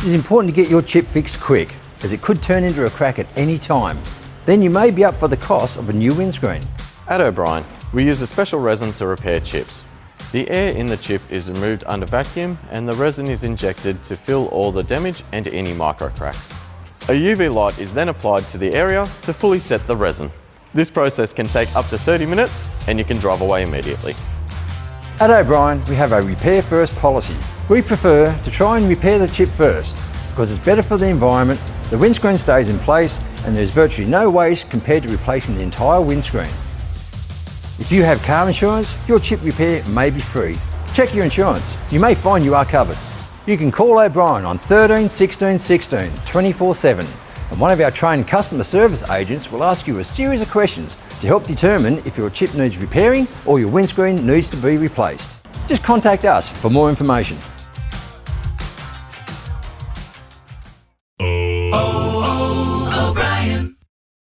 It is important to get your chip fixed quick, as it could turn into a crack at any time. Then you may be up for the cost of a new windscreen. At O'Brien, we use a special resin to repair chips. The air in the chip is removed under vacuum and the resin is injected to fill all the damage and any micro cracks. A UV light is then applied to the area to fully set the resin. This process can take up to 30 minutes and you can drive away immediately. At O'Brien, we have a repair first policy. We prefer to try and repair the chip first because it's better for the environment, the windscreen stays in place and there's virtually no waste compared to replacing the entire windscreen. If you have car insurance, your chip repair may be free. Check your insurance. You may find you are covered. You can call O'Brien on 13 16 16 24/7 and one of our trained customer service agents will ask you a series of questions to help determine if your chip needs repairing or your windscreen needs to be replaced. Just contact us for more information.